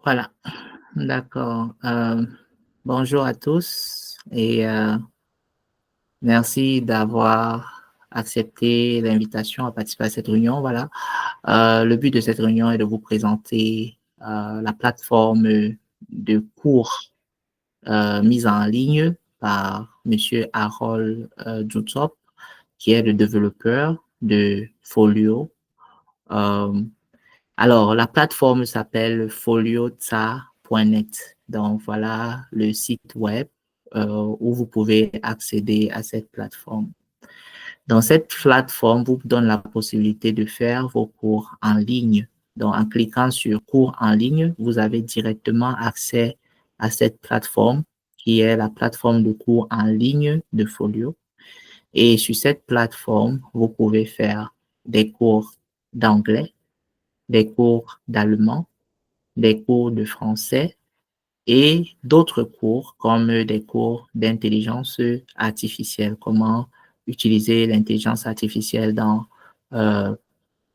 Voilà, d'accord. Bonjour à tous et merci d'avoir accepté l'invitation à participer à cette réunion. Voilà. Le but de cette réunion est de vous présenter la plateforme de cours mise en ligne par Monsieur Harold Jutsop, qui est le développeur de Folio. Euh, alors, la plateforme s'appelle folioza.net. Donc, voilà le site web où vous pouvez accéder à cette plateforme. Dans cette plateforme, vous donne la possibilité de faire vos cours en ligne. Donc, en cliquant sur cours en ligne, vous avez directement accès à cette plateforme qui est la plateforme de cours en ligne de Folio. Et sur cette plateforme, vous pouvez faire des cours d'anglais, des cours d'allemand, des cours de français et d'autres cours comme des cours d'intelligence artificielle, comment utiliser l'intelligence artificielle dans euh,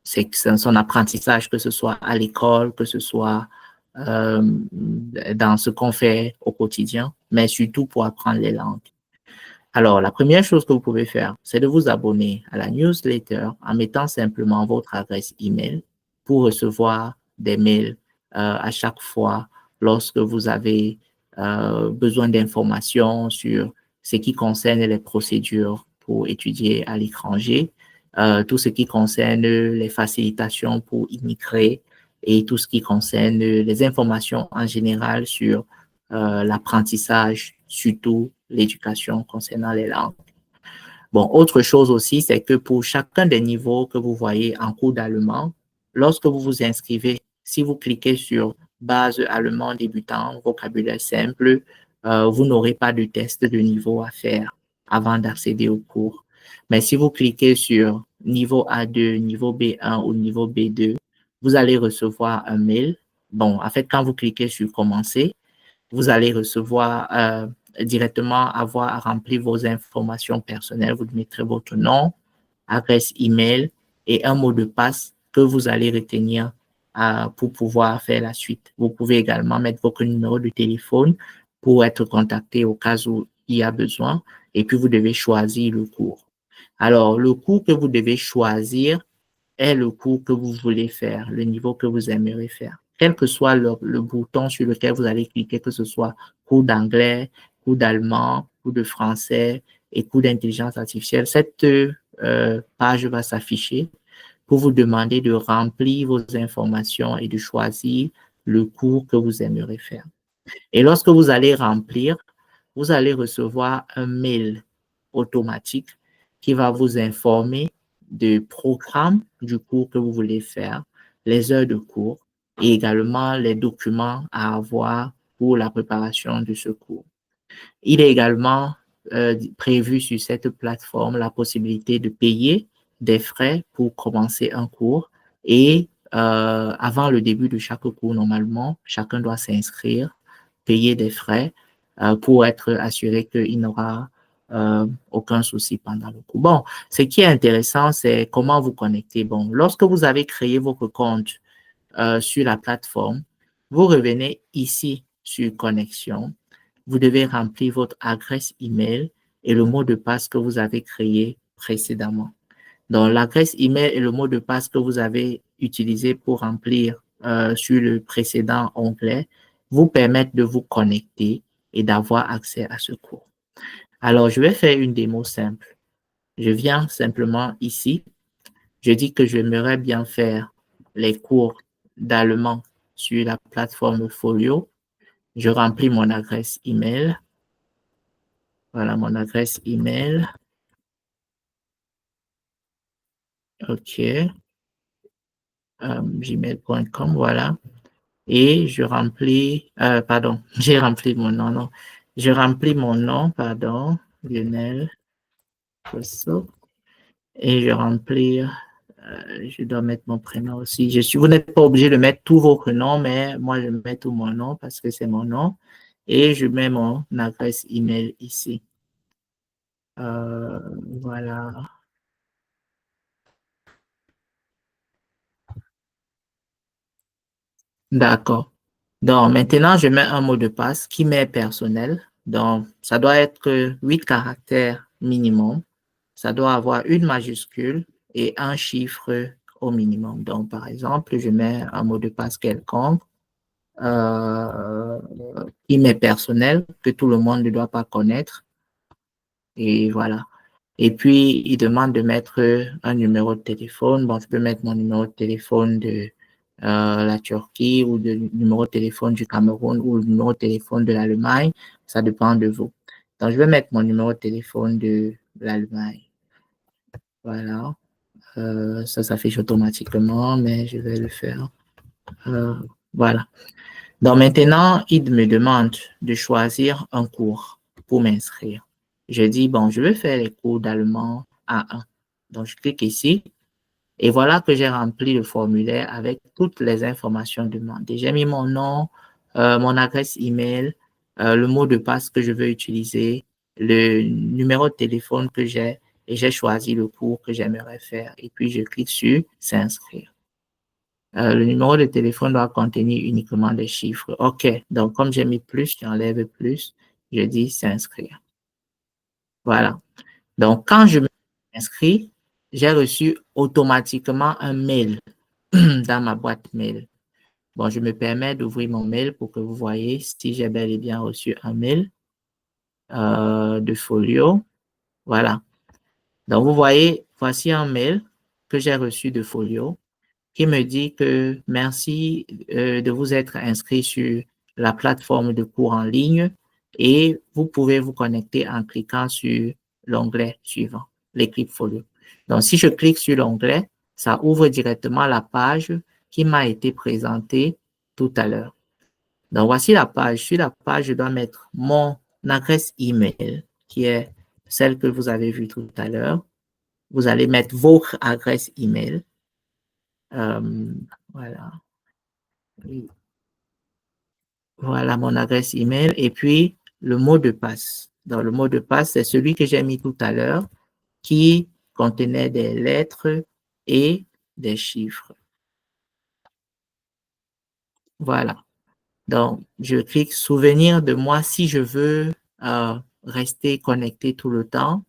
son apprentissage, que ce soit à l'école, que ce soit dans ce qu'on fait au quotidien, mais surtout pour apprendre les langues. Alors, la première chose que vous pouvez faire, c'est de vous abonner à la newsletter en mettant simplement votre adresse email pour recevoir des mails à chaque fois lorsque vous avez besoin d'informations sur ce qui concerne les procédures pour étudier à l'étranger, tout ce qui concerne les facilitations pour immigrer et tout ce qui concerne les informations en général sur l'apprentissage, surtout l'éducation concernant les langues. Bon, autre chose aussi, c'est que pour chacun des niveaux que vous voyez en cours d'allemand, lorsque vous vous inscrivez, si vous cliquez sur base allemand débutant, vocabulaire simple, vous n'aurez pas de test de niveau à faire avant d'accéder au cours. Mais si vous cliquez sur niveau A2, niveau B1 ou niveau B2, vous allez recevoir un mail. Bon, en fait, quand vous cliquez sur commencer, vous allez recevoir directement avoir à remplir vos informations personnelles. Vous mettrez votre nom, adresse email et un mot de passe que vous allez retenir pour pouvoir faire la suite. Vous pouvez également mettre votre numéro de téléphone pour être contacté au cas où il y a besoin. Et puis, vous devez choisir le cours. Alors, le cours que vous devez choisir est le cours que vous voulez faire, le niveau que vous aimeriez faire. Quel que soit le bouton sur lequel vous allez cliquer, que ce soit cours d'anglais, cours d'allemand, cours de français et cours d'intelligence artificielle, cette page va s'afficher pour vous demander de remplir vos informations et de choisir le cours que vous aimeriez faire. Et lorsque vous allez remplir, vous allez recevoir un mail automatique qui va vous informer du programme du cours que vous voulez faire, les heures de cours et également les documents à avoir pour la préparation de ce cours. Il est également prévu sur cette plateforme la possibilité de payer des frais pour commencer un cours et avant le début de chaque cours, normalement, chacun doit s'inscrire, payer des frais pour être assuré qu'il n'aura aucun souci pendant le cours. Bon, ce qui est intéressant, c'est comment vous connecter. Bon, lorsque vous avez créé votre compte sur la plateforme, vous revenez ici sur connexion. Vous devez remplir votre adresse email et le mot de passe que vous avez créé précédemment. Donc, l'adresse email et le mot de passe que vous avez utilisé pour remplir sur le précédent onglet vous permettent de vous connecter et d'avoir accès à ce cours. Alors, je vais faire une démo simple. Je viens simplement ici. Je dis que j'aimerais bien faire les cours d'allemand sur la plateforme Folio. Je remplis mon adresse email. Voilà mon adresse email. OK. Gmail.com, voilà. Et je remplis, pardon, j'ai rempli mon nom, non. Je remplis mon nom, pardon, Lionel Rousseau. Et je remplis, je dois mettre mon prénom aussi. Vous n'êtes pas obligé de mettre tous vos prénoms, mais moi, je mets tout mon nom parce que c'est mon nom. Et je mets mon adresse email ici. Voilà. D'accord. Donc, maintenant, je mets un mot de passe qui m'est personnel. Donc, ça doit être 8 caractères minimum. Ça doit avoir une majuscule et un chiffre au minimum. Donc, par exemple, je mets un mot de passe quelconque euh, qui m'est personnel, que tout le monde ne doit pas connaître. Et voilà. Et puis, il demande de mettre un numéro de téléphone. Bon, je peux mettre mon numéro de téléphone de la Turquie ou le numéro de téléphone du Cameroun ou le numéro de téléphone de l'Allemagne. Ça dépend de vous. Donc, je vais mettre mon numéro de téléphone de l'Allemagne. Voilà. Ça s'affiche automatiquement, mais je vais le faire. Euh, voilà. Donc maintenant, il me demande de choisir un cours pour m'inscrire. Je dis, bon, je vais faire les cours d'allemand A1. Donc, je clique ici et voilà que j'ai rempli le formulaire avec toutes les informations demandées. J'ai mis mon nom, mon adresse email, le mot de passe que je veux utiliser, le numéro de téléphone que j'ai et j'ai choisi le cours que j'aimerais faire. Et puis, je clique sur s'inscrire. Le numéro de téléphone doit contenir uniquement des chiffres. OK. Donc, comme j'ai mis plus, j'enlève plus. Je dis s'inscrire. Voilà. Donc, quand je m'inscris, j'ai reçu automatiquement un mail dans ma boîte mail. Bon, je me permets d'ouvrir mon mail pour que vous voyez si j'ai bel et bien reçu un mail de Folio. Voilà. Donc, vous voyez, voici un mail que j'ai reçu de Folio qui me dit que merci de vous être inscrit sur la plateforme de cours en ligne et vous pouvez vous connecter en cliquant sur l'onglet suivant, l'équipe Folio. Donc, si je clique sur l'onglet, ça ouvre directement la page qui m'a été présentée tout à l'heure. Donc, voici la page. Sur la page, je dois mettre mon adresse email, qui est celle que vous avez vue tout à l'heure. Vous allez mettre votre adresse email. Voilà. Voilà mon adresse email et puis le mot de passe. Donc, le mot de passe, c'est celui que j'ai mis tout à l'heure qui contenait des lettres et des chiffres. Voilà. Donc, je clique souvenir de moi si je veux rester connecté tout le temps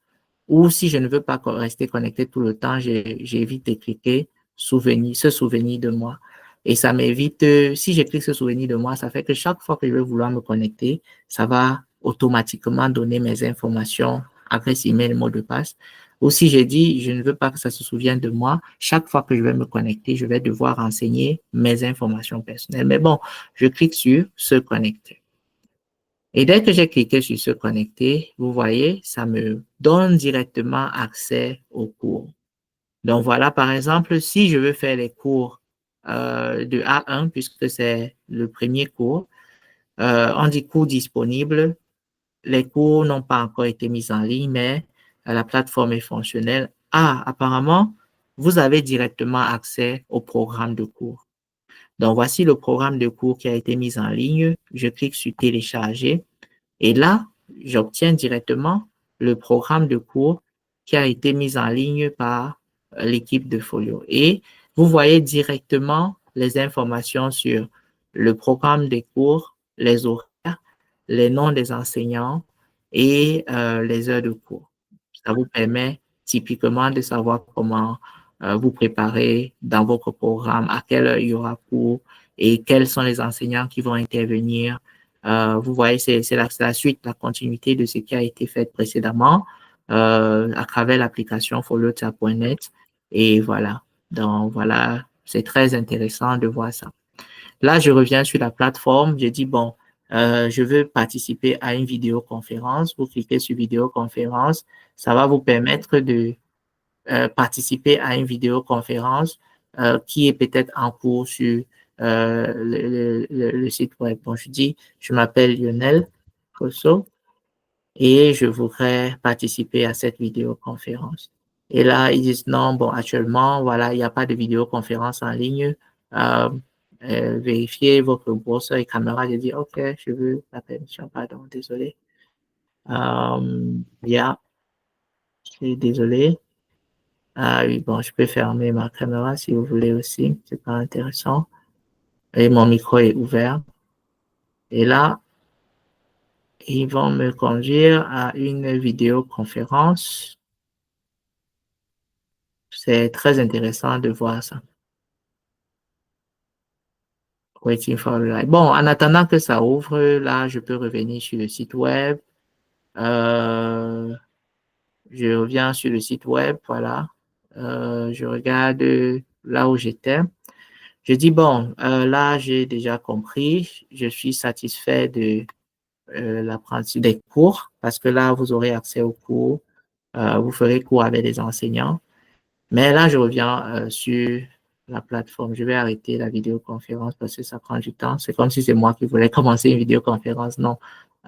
ou si je ne veux pas rester connecté tout le temps, j'évite de cliquer souvenir, se souvenir de moi. Et ça m'évite, si je clique se souvenir de moi, ça fait que chaque fois que je vais vouloir me connecter, ça va automatiquement donner mes informations, adresse email, mot de passe. Ou si je dis, je ne veux pas que ça se souvienne de moi, chaque fois que je vais me connecter, je vais devoir renseigner mes informations personnelles. Mais bon, je clique sur se connecter. Et dès que j'ai cliqué sur se connecter, vous voyez, ça me donne directement accès aux cours. Donc voilà, par exemple, si je veux faire les cours de A1, puisque c'est le premier cours, on dit cours disponibles. Les cours n'ont pas encore été mis en ligne, mais la plateforme est fonctionnelle. Ah, apparemment, vous avez directement accès au programme de cours. Donc voici le programme de cours qui a été mis en ligne. Je clique sur télécharger. Et là, j'obtiens directement le programme de cours qui a été mis en ligne par l'équipe de Folio. Et vous voyez directement les informations sur le programme des cours, les horaires, les noms des enseignants et les heures de cours. Ça vous permet typiquement de savoir comment vous préparer dans votre programme, à quelle heure il y aura cours et quels sont les enseignants qui vont intervenir. Vous voyez, c'est la suite, la continuité de ce qui a été fait précédemment à travers l'application follow-up.net. Et voilà. Donc, voilà, c'est très intéressant de voir ça. Là, je reviens sur la plateforme. Je dis, bon, je veux participer à une vidéoconférence. Vous cliquez sur vidéoconférence. Ça va vous permettre de participer à une vidéoconférence qui est peut-être en cours sur le site web. Bon, je dis, je m'appelle Lionel Cosso et je voudrais participer à cette vidéoconférence. Et là, ils disent non, bon, actuellement, voilà, il n'y a pas de vidéoconférence en ligne. Euh, Vérifiez votre browser et caméra. J'ai dit, OK, je veux la permission, pardon, désolé. Yeah, je suis désolé. Ah oui, bon, je peux fermer ma caméra si vous voulez aussi, c'est pas intéressant. Et mon micro est ouvert. Et là, ils vont me conduire à une vidéoconférence. C'est très intéressant de voir ça. Waiting for the light. Bon, en attendant que ça ouvre, là, je peux revenir sur le site web. Euh, je reviens sur le site web, voilà. Je regarde là où j'étais. Je dis, bon, là, j'ai déjà compris. Je suis satisfait de l'apprentissage des cours parce que là, vous aurez accès aux cours. Vous ferez cours avec les enseignants. Mais là, je reviens sur la plateforme. Je vais arrêter la vidéoconférence parce que ça prend du temps. C'est comme si c'est moi qui voulais commencer une vidéoconférence. Non.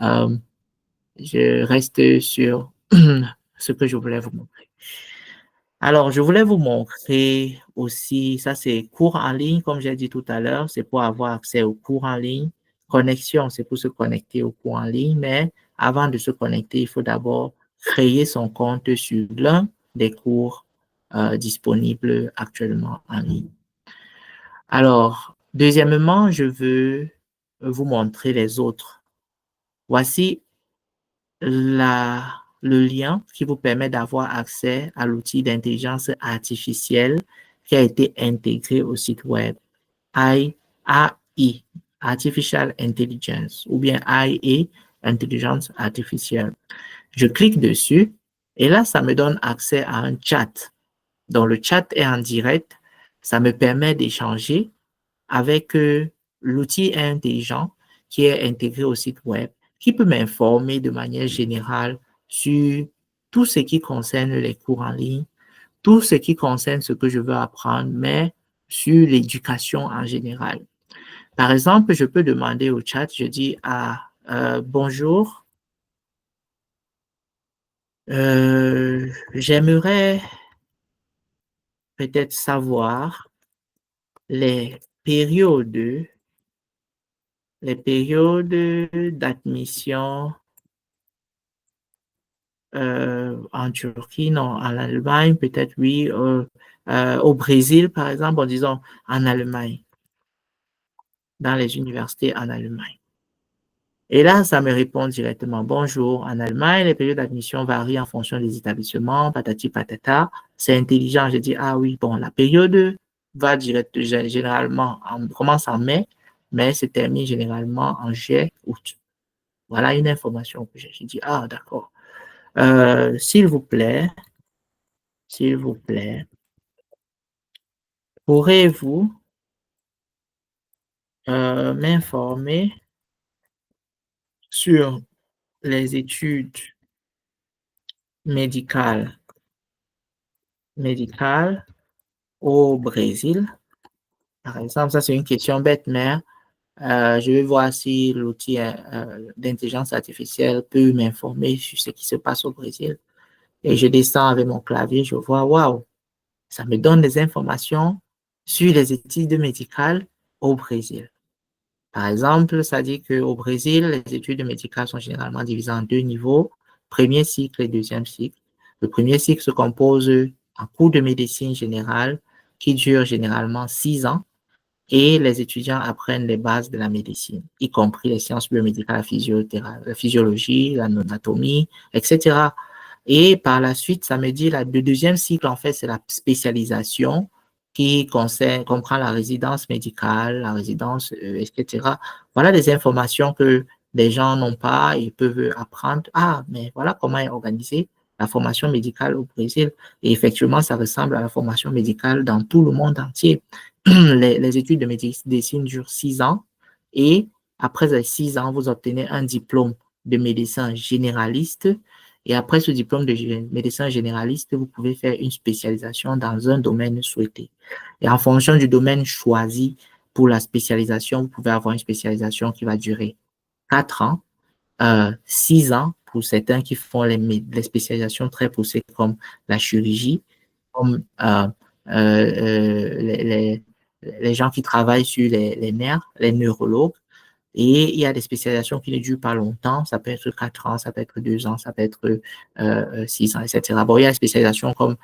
Euh, je reste sur ce que je voulais vous montrer. Alors, je voulais vous montrer aussi, ça c'est cours en ligne, comme j'ai dit tout à l'heure, c'est pour avoir accès aux cours en ligne. Connexion, c'est pour se connecter aux cours en ligne, mais avant de se connecter, il faut d'abord créer son compte sur l'un des cours disponibles actuellement en ligne. Alors, deuxièmement, je veux vous montrer les autres. Voici le lien qui vous permet d'avoir accès à l'outil d'intelligence artificielle qui a été intégré au site web. AI, Artificial Intelligence, ou bien IA, Intelligence Artificielle. Je clique dessus et là, ça me donne accès à un chat. Donc, le chat est en direct. Ça me permet d'échanger avec l'outil intelligent qui est intégré au site web, qui peut m'informer de manière générale sur tout ce qui concerne les cours en ligne, tout ce qui concerne ce que je veux apprendre, mais sur l'éducation en général. Par exemple, je peux demander au chat, je dis, bonjour, j'aimerais peut-être savoir les périodes, les périodes d'admission en Turquie, non, en Allemagne, peut-être oui, au Brésil, par exemple, en disant en Allemagne, dans les universités en Allemagne. Et là, ça me répond directement, bonjour, en Allemagne, les périodes d'admission varient en fonction des établissements, patati patata. C'est intelligent, je dis, ah oui, bon, la période va généralement, commence en mai, mais se termine généralement en juillet, août. Voilà une information que j'ai. Je dis, ah, d'accord. S'il vous plaît, pourrez-vous m'informer sur les études médicales, médicales au Brésil? Par exemple, ça c'est une question bête, mais je vais voir si l'outil d'intelligence artificielle peut m'informer sur ce qui se passe au Brésil. Et je descends avec mon clavier, je vois, waouh, ça me donne des informations sur les études médicales au Brésil. Par exemple, ça dit qu'au Brésil, les études médicales sont généralement divisées en deux niveaux, premier cycle et deuxième cycle. Le premier cycle se compose en cours de médecine générale qui dure généralement 6 ans et les étudiants apprennent les bases de la médecine, y compris les sciences biomédicales, la physiologie, l'anatomie, etc. Et par la suite, ça me dit, le deuxième cycle, en fait, c'est la spécialisation qui comprend la résidence médicale, la résidence, etc. Voilà des informations que les gens n'ont pas, ils peuvent apprendre. Ah, mais voilà comment est organisée la formation médicale au Brésil. Et effectivement, ça ressemble à la formation médicale dans tout le monde entier. Les études de médecine durent 6 ans et après les 6 ans, vous obtenez un diplôme de médecin généraliste et après ce diplôme de médecin généraliste, vous pouvez faire une spécialisation dans un domaine souhaité. Et en fonction du domaine choisi pour la spécialisation, vous pouvez avoir une spécialisation qui va durer 4 ans, 6 ans pour certains qui font les spécialisations très poussées comme la chirurgie, comme les gens qui travaillent sur les nerfs, les neurologues. Et il y a des spécialisations qui ne durent pas longtemps. Ça peut être 4 ans, ça peut être 2 ans, ça peut être 6 ans, etc. Bon, il y a des spécialisations comme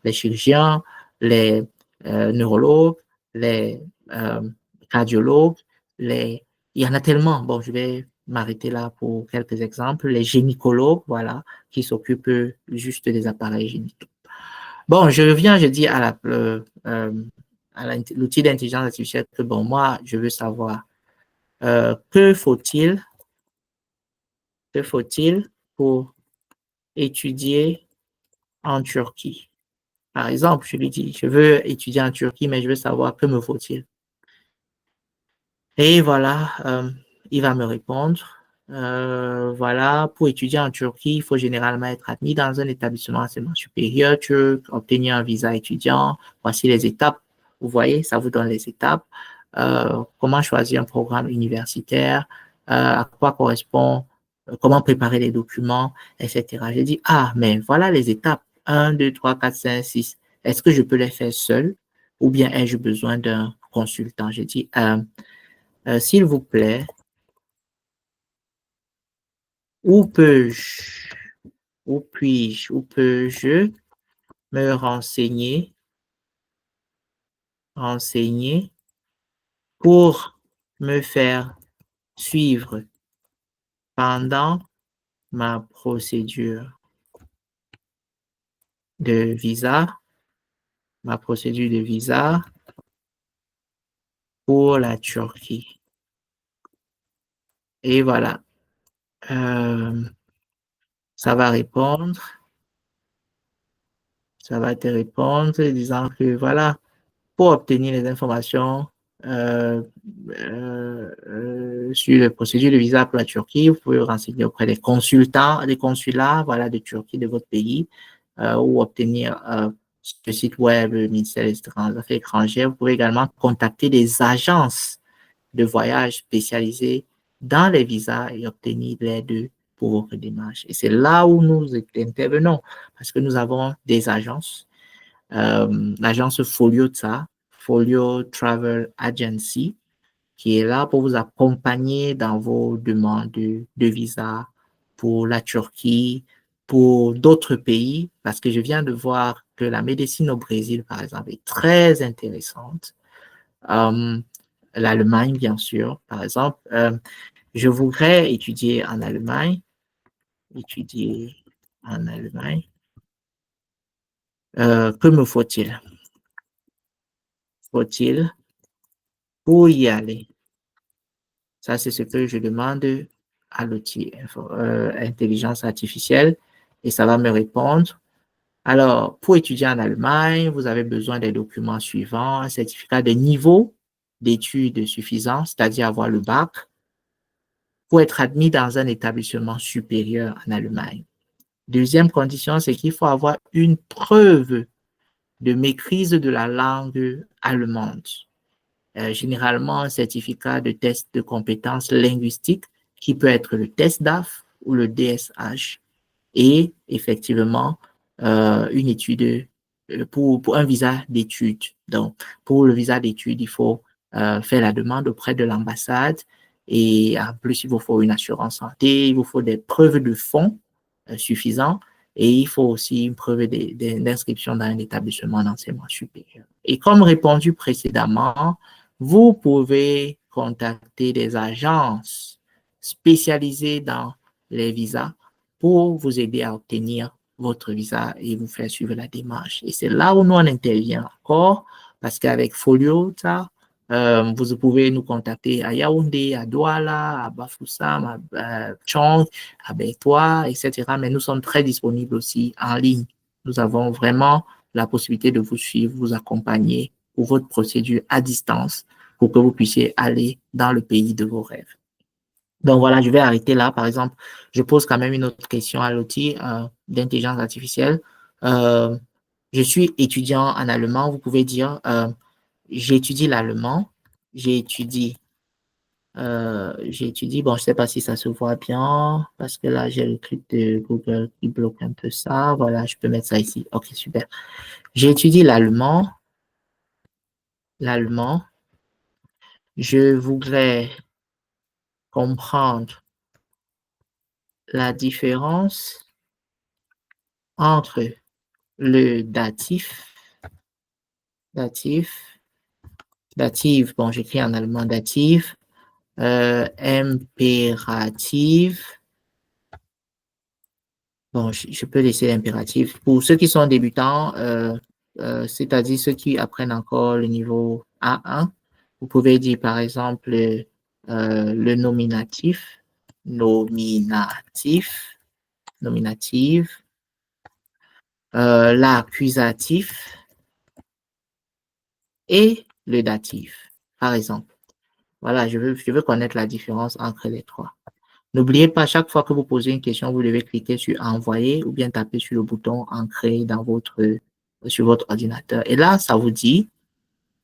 les chirurgiens, les neurologues, les cardiologues, les Il y en a tellement. Bon, je vais m'arrêter là pour quelques exemples. Les gynécologues, voilà, qui s'occupent juste des appareils génitaux. Bon, je reviens, je dis à l'outil d'intelligence artificielle que, bon, moi, je veux savoir que faut-il pour étudier en Turquie? Par exemple, je lui dis, je veux étudier en Turquie, mais je veux savoir que me faut-il? Et voilà, il va me répondre. Voilà, pour étudier en Turquie, il faut généralement être admis dans un établissement enseignement supérieur turc, obtenir un visa étudiant. Voici les étapes. Vous voyez, ça vous donne les étapes. Comment choisir un programme universitaire, à quoi correspond, comment préparer les documents, etc. J'ai dit, ah, mais voilà les étapes. 1, 2, 3, 4, 5, 6. Est-ce que je peux les faire seul ou bien ai-je besoin d'un consultant? J'ai dit, s'il vous plaît, où peux-je, où peux-je me renseigner pour me faire suivre pendant ma procédure de visa, ma procédure de visa pour la Turquie. Et voilà, euh, ça va répondre, ça va te répondre disant que voilà, pour obtenir les informations euh, sur les procédures de visa pour la Turquie, vous pouvez vous renseigner auprès des consultants, des consulats voilà, de Turquie de votre pays ou obtenir sur le site web du ministère des Affaires étrangères. Vous pouvez également contacter des agences de voyage spécialisées dans les visas et obtenir l'aide pour votre démarche. Et c'est là où nous intervenons parce que nous avons des agences l'agence Folio Folio Travel Agency, qui est là pour vous accompagner dans vos demandes de visa pour la Turquie, pour d'autres pays, parce que je viens de voir que la médecine au Brésil, par exemple, est très intéressante. Euh, L'Allemagne, bien sûr, par exemple. Je voudrais étudier en Allemagne. Que me faut-il? Faut-il pour y aller? Ça, c'est ce que je demande à l'outil intelligence artificielle et ça va me répondre. Alors, pour étudier en Allemagne, vous avez besoin des documents suivants, un certificat de niveau d'études suffisant, c'est-à-dire avoir le bac, pour être admis dans un établissement supérieur en Allemagne. Deuxième condition, c'est qu'il faut avoir une preuve de maîtrise de la langue allemande. Généralement un certificat de test de compétences linguistiques qui peut être le test DAF ou le DSH et effectivement une étude pour un visa d'études. Donc, pour le visa d'études, il faut faire la demande auprès de l'ambassade et en plus, il vous faut une assurance santé, il vous faut des preuves de fonds suffisants et il faut aussi une preuve d'inscription dans un établissement d'enseignement supérieur. Et comme répondu précédemment, vous pouvez contacter des agences spécialisées dans les visas pour vous aider à obtenir votre visa et vous faire suivre la démarche. Et c'est là où nous on intervient encore, parce qu'avec Folio, vous pouvez nous contacter à Yaoundé, à Douala, à Bafoussam, à Tchong, à Bertois, etc. Mais nous sommes très disponibles aussi en ligne. Nous avons vraiment la possibilité de vous suivre, vous accompagner pour votre procédure à distance pour que vous puissiez aller dans le pays de vos rêves. Donc voilà, je vais arrêter là. Par exemple, je pose quand même une autre question à l'outil d'intelligence artificielle. Euh, je suis étudiant en allemand. Vous pouvez dire, j'étudie l'allemand. J'ai étudié, bon, je ne sais pas si ça se voit bien, parce que là, j'ai le clic de Google qui bloque un peu ça. Voilà, je peux mettre ça ici. Ok, super. J'ai étudié l'allemand. L'allemand. Je voudrais comprendre la différence entre le datif, bon, j'écris en allemand datif, Impérative. Bon, je peux laisser l'impératif. Pour ceux qui sont débutants, c'est-à-dire ceux qui apprennent encore le niveau A1, vous pouvez dire par exemple le nominatif, nominatif, nominative, l'accusatif et le datif, par exemple. Voilà, je veux connaître la différence entre les trois. N'oubliez pas, chaque fois que vous posez une question, vous devez cliquer sur Envoyer ou bien taper sur le bouton Ancrer sur votre ordinateur. Et là, ça vous dit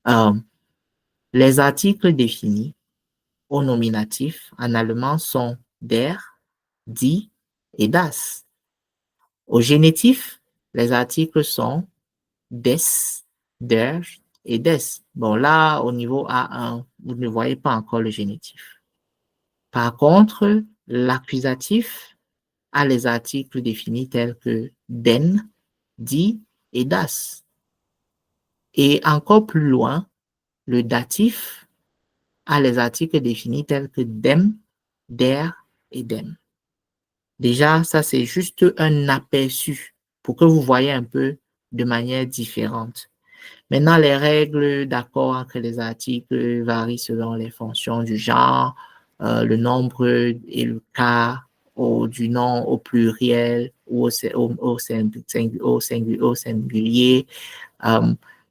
euh, les articles définis au nominatif en allemand sont der, die et das. Au génitif, les articles sont des, der et des. Bon, là, au niveau A1, vous ne voyez pas encore le génitif. Par contre, l'accusatif a les articles définis tels que den, die et das. Et encore plus loin, le datif a les articles définis tels que dem, der et dem. Déjà, ça c'est juste un aperçu pour que vous voyez un peu de manière différente. Maintenant, les règles d'accord entre les articles varient selon les fonctions du genre, le nombre et le cas du nom au pluriel ou au singulier.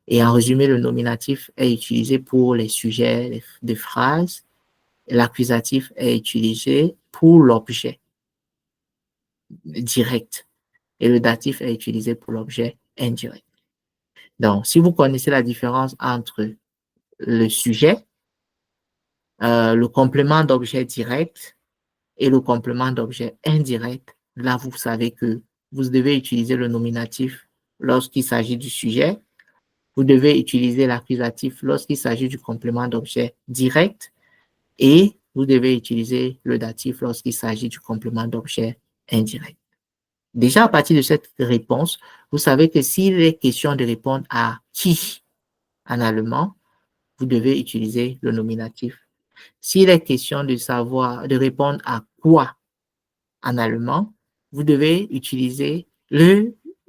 Et en résumé, le nominatif est utilisé pour les sujets de phrases. L'accusatif est utilisé pour l'objet direct et le datif est utilisé pour l'objet indirect. Donc, si vous connaissez la différence entre le sujet, le complément d'objet direct et le complément d'objet indirect, là, vous savez que vous devez utiliser le nominatif lorsqu'il s'agit du sujet. Vous devez utiliser l'accusatif lorsqu'il s'agit du complément d'objet direct et vous devez utiliser le datif lorsqu'il s'agit du complément d'objet indirect. Déjà, à partir de cette réponse, vous savez que s'il est question de répondre à qui en allemand, vous devez utiliser le nominatif. S'il est question de répondre à quoi en allemand, vous devez utiliser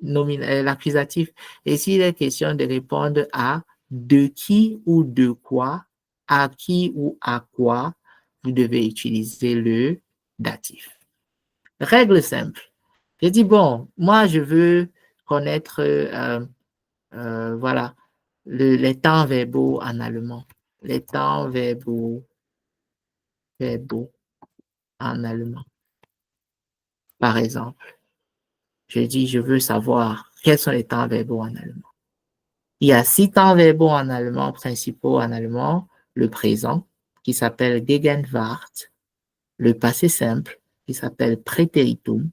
l'accusatif. Et s'il est question de répondre à de qui ou de quoi, à qui ou à quoi, vous devez utiliser le datif. Règle simple. J'ai dit, bon, moi, je veux connaître, voilà, les temps verbaux en allemand. Les temps verbaux en allemand. Par exemple, je dis, je veux savoir quels sont les temps verbaux en allemand. Il y a 6 temps verbaux en allemand, principaux en allemand. Le présent, qui s'appelle Gegenwart. Le passé simple, qui s'appelle Präteritum.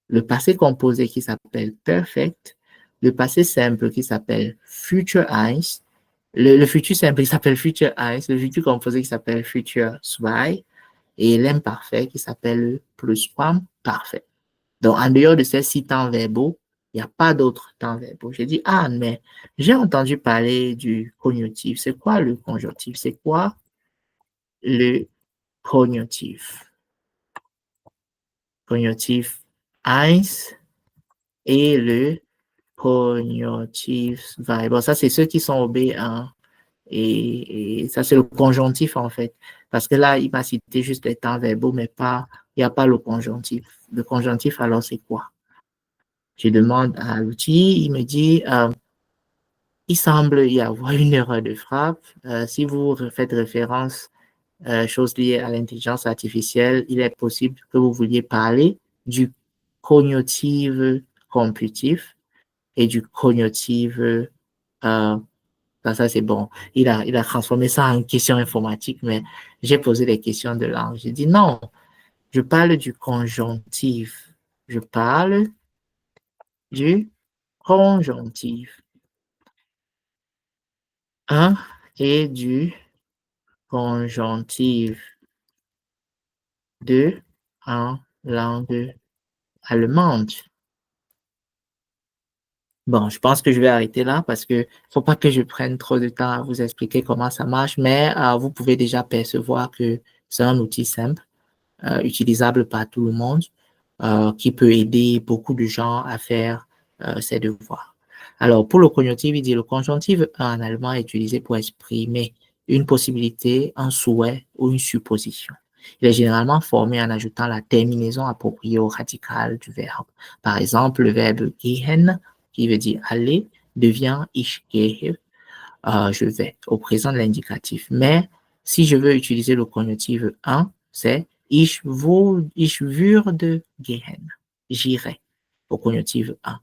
Le passé composé, qui s'appelle Perfect. Le passé simple, qui s'appelle Future 1. Le futur simple, qui s'appelle Future 1. Le futur composé, qui s'appelle Future 2. Et l'imparfait, qui s'appelle Plusquamparfait. Donc, en dehors de ces 6 temps verbaux, il n'y a pas d'autres temps verbaux. J'ai dit, ah, mais j'ai entendu parler du cognitif. C'est quoi le conjonctif? C'est quoi le cognitif? Cognitif 1 et le cognitif 2. Bon, ça, c'est ceux qui sont au B1. Et ça, c'est le conjonctif, en fait. Parce que là, il m'a cité juste les temps verbaux, mais pas, il n'y a pas le conjonctif. Le conjonctif, alors, c'est quoi? Je demande à l'outil, il me dit, il semble y avoir une erreur de frappe. Si vous faites référence, chose liée à l'intelligence artificielle, il est possible que vous vouliez parler du cognitive computif et du cognitive, ça c'est bon. Il a transformé ça en question informatique, mais j'ai posé des questions de langue. J'ai dit non, je parle du conjonctif. Je parle du conjonctif. Un et du conjonctif. Deux en langue allemande. Bon, je pense que je vais arrêter là parce que faut pas que je prenne trop de temps à vous expliquer comment ça marche, mais vous pouvez déjà percevoir que C'est un outil simple, utilisable par tout le monde, qui peut aider beaucoup de gens à faire ses devoirs. Alors, pour le conjonctif, il dit le conjonctif en allemand est utilisé pour exprimer une possibilité, un souhait ou une supposition. Il est généralement formé en ajoutant la terminaison appropriée au radical du verbe. Par exemple, le verbe gehen, qui veut dire aller, devient ich gehe, je vais, au présent de l'indicatif. Mais si je veux utiliser le conjonctif 1, c'est ich würde gehen. J'irai, au conjonctif 1.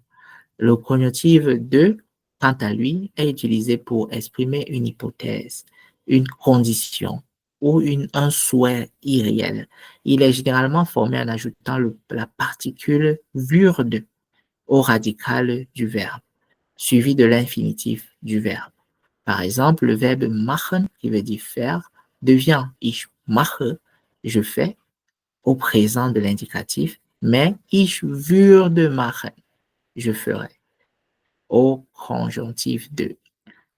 Le conjonctif 2, quant à lui, est utilisé pour exprimer une hypothèse, une condition ou un souhait irréel. Il est généralement formé en ajoutant la particule würde au radical du verbe, suivi de l'infinitif du verbe. Par exemple, le verbe machen, qui veut dire faire, devient ich mache, je fais, au présent de l'indicatif, mais ich würde machen, je ferai, au conjonctif 2.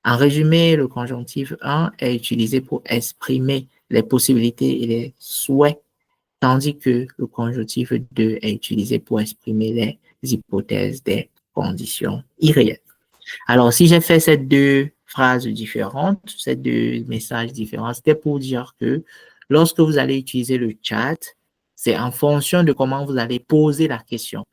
En résumé, le conjonctif 1 est utilisé pour exprimer les possibilités et les souhaits, tandis que le conjonctif 2 est utilisé pour exprimer les hypothèses des conditions irréelles. Alors, si j'ai fait ces deux phrases différentes, ces deux messages différents, c'était pour dire que lorsque vous allez utiliser le chat, c'est en fonction de comment vous allez poser la question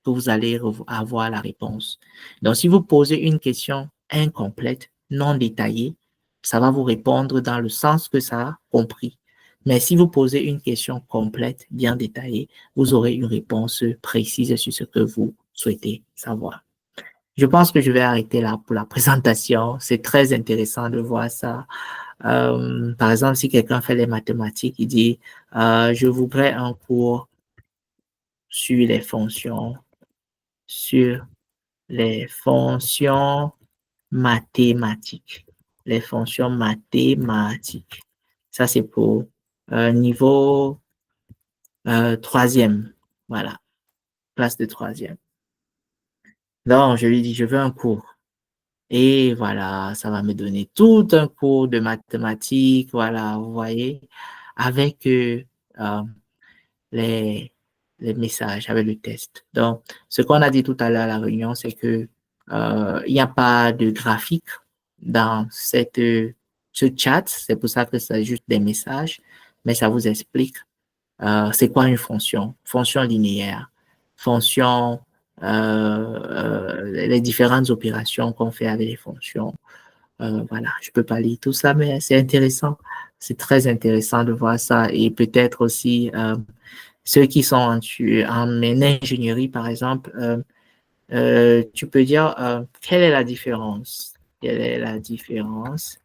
que vous allez avoir la réponse. Donc, si vous posez une question incomplète, non détaillée, ça va vous répondre dans le sens que ça a compris. Mais si vous posez une question complète, bien détaillée, vous aurez une réponse précise sur ce que vous souhaitez savoir. Je pense que je vais arrêter là pour la présentation. C'est très intéressant de voir ça. Par exemple, si quelqu'un fait les mathématiques, il dit, je voudrais un cours sur les fonctions, sur les fonctions mathématiques. Les fonctions mathématiques. Ça, c'est pour niveau troisième. Voilà, classe de troisième. Donc, je lui dis, je veux un cours. Et voilà, ça va me donner tout un cours de mathématiques, voilà, vous voyez, avec euh, les, les messages, avec le test. Donc, ce qu'on a dit tout à l'heure à la réunion, c'est que il n'y a pas de graphique dans ce chat, c'est pour ça que c'est juste des messages, mais ça vous explique c'est quoi une fonction? Fonction linéaire, fonction, les différentes opérations qu'on fait avec les fonctions. Voilà, je peux pas lire tout ça, mais c'est intéressant. C'est très intéressant de voir ça. Et peut-être aussi ceux qui sont en ingénierie, par exemple, tu peux dire quelle est la différence? Quelle est la différence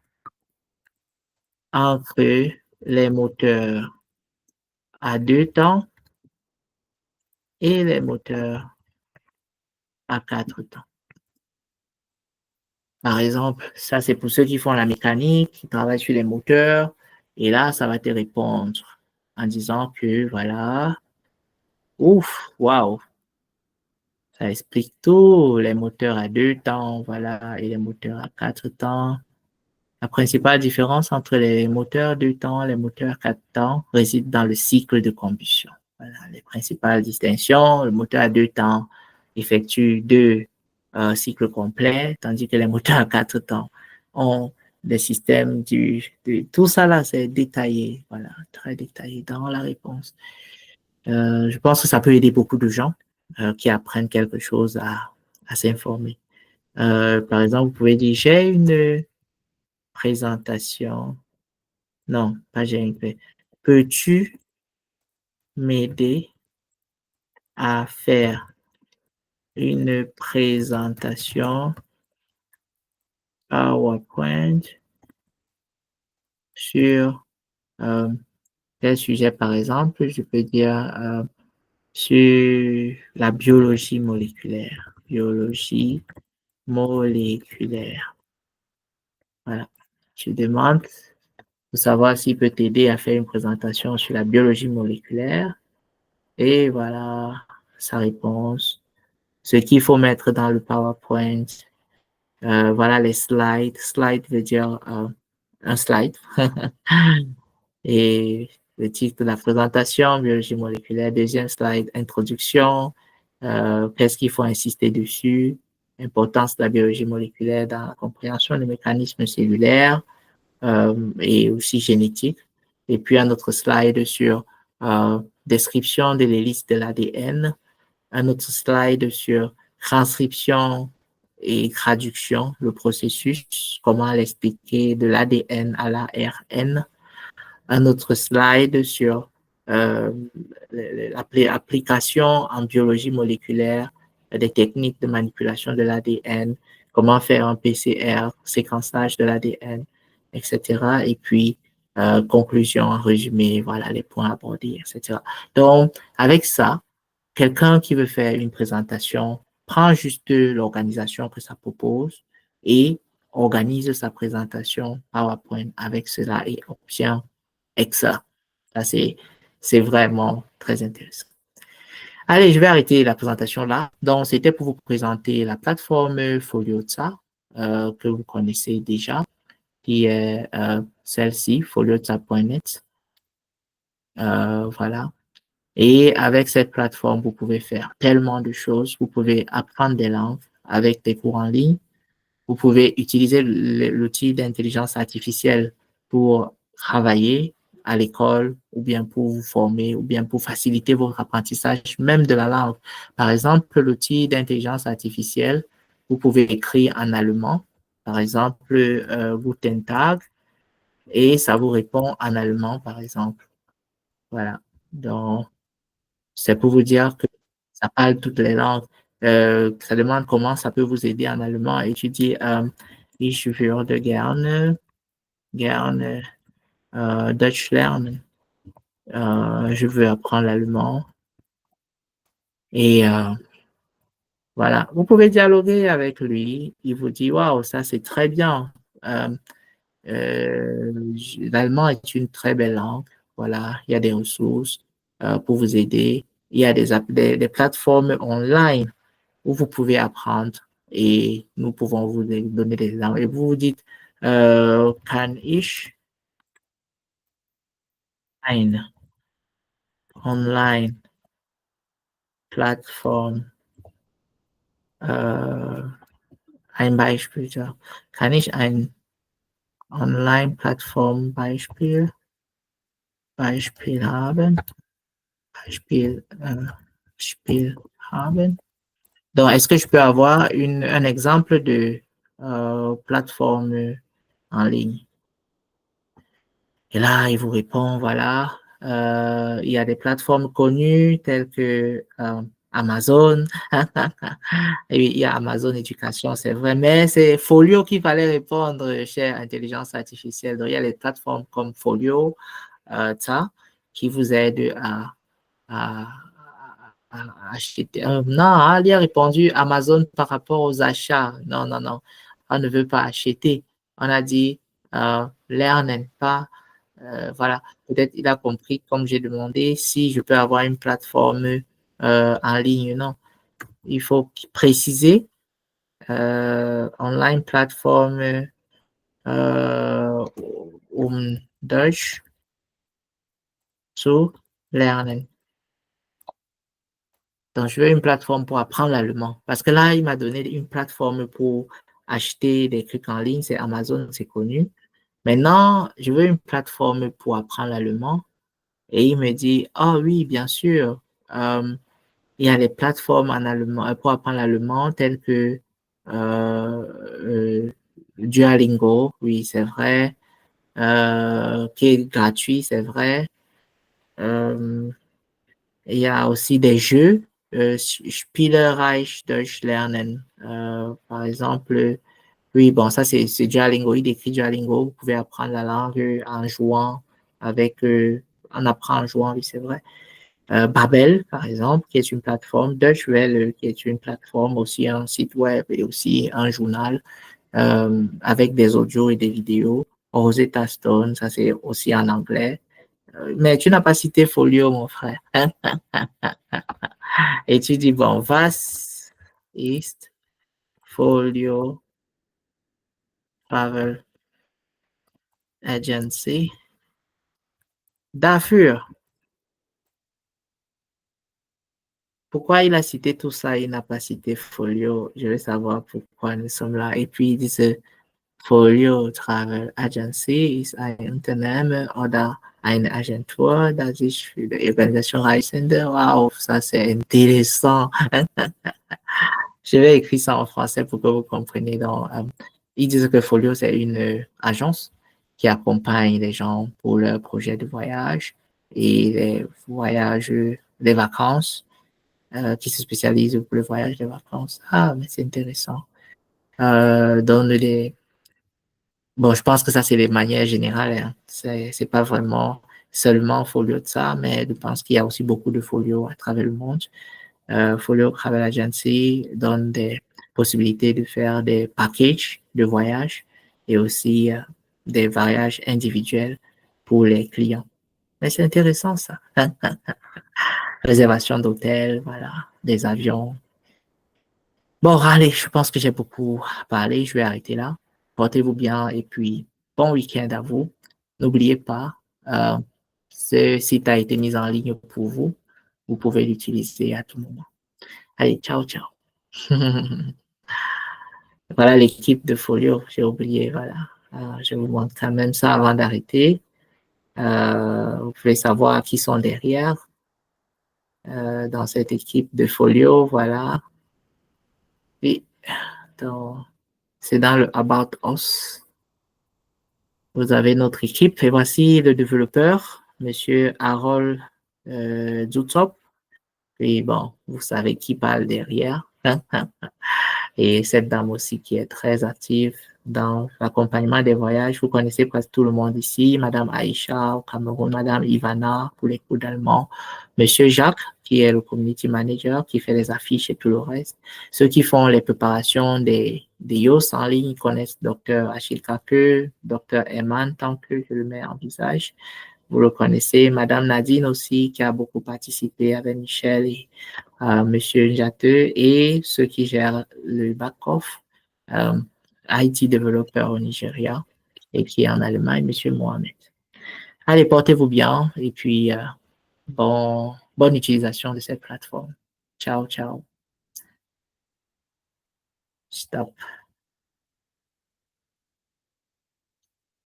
entre les moteurs à deux temps et les moteurs à quatre temps? Par exemple, ça c'est pour ceux qui font la mécanique, qui travaillent sur les moteurs. Et là, ça va te répondre en disant que voilà, ouf, waouh, ça explique tout, les moteurs à deux temps, voilà, et les moteurs à quatre temps. La principale différence entre les moteurs deux temps et les moteurs quatre temps réside dans le cycle de combustion. Voilà, les principales distinctions, le moteur à deux temps effectue deux cycles complets, tandis que les moteurs à quatre temps ont des systèmes tout ça là, c'est détaillé, voilà, très détaillé dans la réponse. Je pense que ça peut aider beaucoup de gens qui apprennent quelque chose à s'informer. Par exemple, vous pouvez dire, j'ai une présentation. Non, pas j'ai une pré- Peux-tu m'aider à faire une présentation PowerPoint sur quel sujet, par exemple? Je peux dire sur la biologie moléculaire. Biologie moléculaire. Voilà. Je demande pour savoir s'il peut t'aider à faire une présentation sur la biologie moléculaire. Et voilà sa réponse. Ce qu'il faut mettre dans le PowerPoint. Voilà les slides. Slide veut dire un slide. Et le titre de la présentation, biologie moléculaire. Deuxième slide, introduction. Qu'est-ce qu'il faut insister dessus? L'importance de la biologie moléculaire dans la compréhension des mécanismes cellulaires et aussi génétiques. Et puis un autre slide sur description de l'hélice de l'ADN. Un autre slide sur transcription et traduction, le processus, comment l'expliquer de l'ADN à l'ARN. Un autre slide sur l'application en biologie moléculaire des techniques de manipulation de l'ADN, comment faire un PCR, séquençage de l'ADN, etc. Et puis, conclusion, en résumé, voilà les points abordés, etc. Donc, avec ça, quelqu'un qui veut faire une présentation prend juste l'organisation que ça propose et organise sa présentation PowerPoint avec cela et obtient Excel. Ça, c'est vraiment très intéressant. Allez, je vais arrêter la présentation là. Donc, c'était pour vous présenter la plateforme Foliota que vous connaissez déjà, qui est celle-ci, foliota.net. Voilà. Et avec cette plateforme, vous pouvez faire tellement de choses. Vous pouvez apprendre des langues avec des cours en ligne. Vous pouvez utiliser l'outil d'intelligence artificielle pour travailler à l'école ou bien pour vous former ou bien pour faciliter votre apprentissage même de la langue. Par exemple, l'outil d'intelligence artificielle, vous pouvez écrire en allemand, par exemple, Guten Tag, et ça vous répond en allemand, par exemple. Voilà. Donc, c'est pour vous dire que ça parle toutes les langues. Ça demande comment ça peut vous aider en allemand. Et tu dis, ich würde gerne Deutsch lernen. Je veux apprendre l'allemand. Et voilà, vous pouvez dialoguer avec lui. Il vous dit, waouh, ça c'est très bien. Euh, L'allemand est une très belle langue. Voilà, il y a des ressources pour vous aider. Il y a des plateformes online où vous pouvez apprendre et nous pouvons vous donner des exemples. Et vous vous dites, kann ich eine Online-Plattform, äh, ein Beispiel, ja. Kann ich ein Online-Plattform-Beispiel haben? Spiel haben? Donc, est-ce que je peux avoir un exemple de plateforme en ligne? Et là, il vous répond, voilà, il y a des plateformes connues telles que Amazon. Et oui, il y a Amazon Éducation, c'est vrai, mais c'est Folio qu'il fallait répondre, chère intelligence artificielle. Donc, il y a les plateformes comme Folio, ça, qui vous aident à, à acheter. Non, elle y a répondu Amazon par rapport aux achats. Non, non, non, on ne veut pas acheter. On a dit lernen, pas. Voilà, peut-être il a compris, comme j'ai demandé, si je peux avoir une plateforme en ligne. Non, il faut préciser online plateforme Deutsch zu lernen. Donc, je veux une plateforme pour apprendre l'allemand. Parce que là, il m'a donné une plateforme pour acheter des trucs en ligne. C'est Amazon, c'est connu. Maintenant, je veux une plateforme pour apprendre l'allemand. Et il me dit, ah oui, bien sûr, il y a des plateformes en allemand, pour apprendre l'allemand telles que Duolingo, oui, c'est vrai, qui est gratuit, c'est vrai. Il y a aussi des jeux, Spielereich Deutsch lernen. Par exemple, oui, bon, ça c'est Duolingo, il décrit Duolingo, vous pouvez apprendre la langue en jouant avec, en apprend en jouant, oui, c'est vrai. Babel, par exemple, qui est une plateforme, Deutsche Welle, qui est une plateforme, aussi un site web et aussi un journal avec des audios et des vidéos. Rosetta Stone, ça c'est aussi en anglais. Mais tu n'as pas cité Folio, mon frère. Et tu dis, bon, was ist Folio Travel Agency? Darfur, pourquoi il a cité tout ça, il n'a pas cité Folio? Je veux savoir pourquoi nous sommes là. Et puis, il disait, Folio Travel Agency ist ein Unternehmen oder eine Agentur, das sich für die Organisation Reisende. Waouh, ça c'est intéressant. Je vais écrire ça en français pour que vous compreniez. Donc, ils disent que Folio, c'est une agence qui accompagne les gens pour leurs projets de voyage et les voyages, les vacances, qui se spécialisent pour le voyage des vacances. Ah, mais c'est intéressant. Donne des, bon, je pense que ça, c'est de manière générale. Hein. C'est pas vraiment seulement Folio de ça, mais je pense qu'il y a aussi beaucoup de Folio à travers le monde. Folio Travel Agency donne des possibilités de faire des packages de voyage et aussi des voyages individuels pour les clients. Mais c'est intéressant ça. Réservation d'hôtels, voilà, des avions. Bon, allez, je pense que j'ai beaucoup parlé. Je vais arrêter là. Portez-vous bien et puis bon week-end à vous. N'oubliez pas, euh, ce site a été mis en ligne pour vous. Vous pouvez l'utiliser à tout moment. Allez, ciao, ciao. Voilà l'équipe de Folio, j'ai oublié, voilà. Je vous montre quand même ça avant d'arrêter. Vous pouvez savoir qui sont derrière dans cette équipe de Folio, voilà. Et c'est dans le About Us. Vous avez notre équipe et voici le développeur, Monsieur Harold Zutop. Et bon, vous savez qui parle derrière. Et cette dame aussi qui est très active dans l'accompagnement des voyages. Vous connaissez presque tout le monde ici. Madame Aïcha au Cameroun, Madame Ivana pour les cours d'allemand, Monsieur Jacques qui est le community manager qui fait les affiches et tout le reste. Ceux qui font les préparations des YOS en ligne connaissent Dr. Achille Capeux, Dr. Eman, tant que je le mets en visage. Vous le connaissez. Madame Nadine aussi qui a beaucoup participé avec Michel et Monsieur Njateux et ceux qui gèrent le back-off, IT développeur au Nigeria et qui est en Allemagne, Monsieur Mohamed. Allez, portez-vous bien et puis bonne utilisation de cette plateforme. Ciao, ciao. Stop.